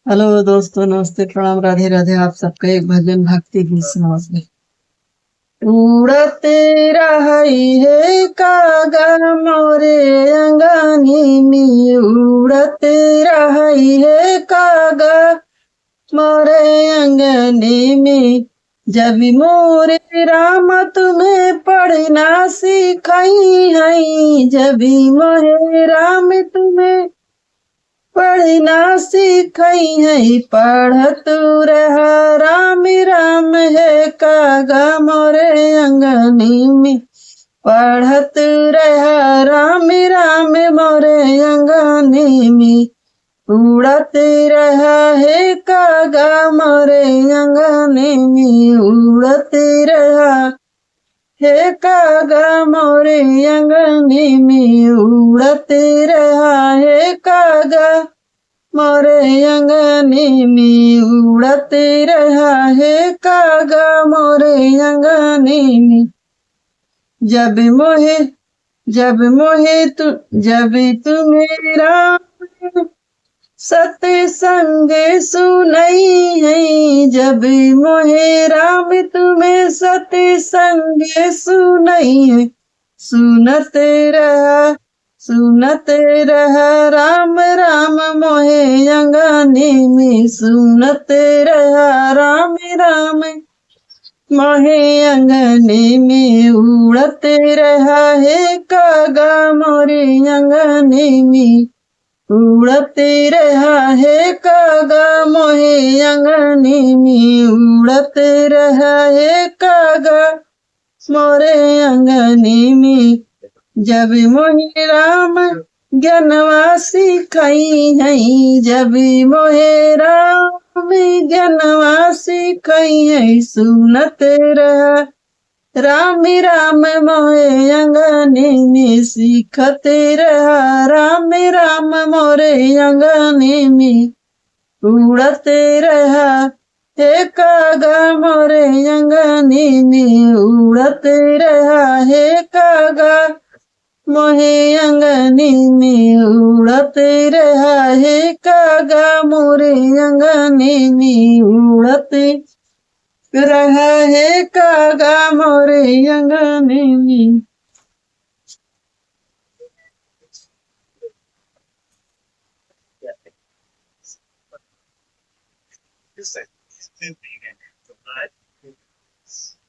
Hello दोस्तों, नमस्ते, प्रणाम, राधे राधे। आप सबका एक भजन भक्ति गीत सुनाओगे। उड़ते रही है कागा मोरे अंगनी में, उड़ते रही है कागा मोरे अंगनी में। जब मोरे राम तुम्हें पढ़ना सिखाई है, जब मोरे राम तुम्हें पढ़ना सिखई है, पढ़त रह राम राम है कागा मोरे अंगनी में। पढ़त रह राम राम मोरे अंगनी में। उड़त रहा है कागा मोरे अंगनी में, उड़त रहा है कागा मोरे अंगनी में, उड़त रहा है कागा मोरे अंगनी में, उड़त रहा है कागा मोरे अंगनी में। जब मोहे जब तू मेरा सत्संग सुनई है, जब मोहे राम तुम्हें सत्संग सुनई है। सुनते रहा राम राम मोहे अंगनी में, सुनते रहा राम राम मोहे अंगनी में। उड़ते रहा है कागा मोरे अंगनी में, उड़ते रहा है कागा मोहे अंगनी में, उड़ते रहा है कागा मोरे अंगनी में। जब मोहे राम ज्ञानवा सिखई है, जब मोहे राम ज्ञानवा सिखई है। सुनते रहा राम राम मोरे अंगनी में, सीखते रहा राम राम मोरे अंगनी में। उड़ते रहा हे कागा मोरे अंगनी में, उड़ते रहा हे कागा मोहे अंगनी में, उड़ते रहा है कागा मोरे अंगनी में, उड़ते रहा है कागा मोरे अंगनी में।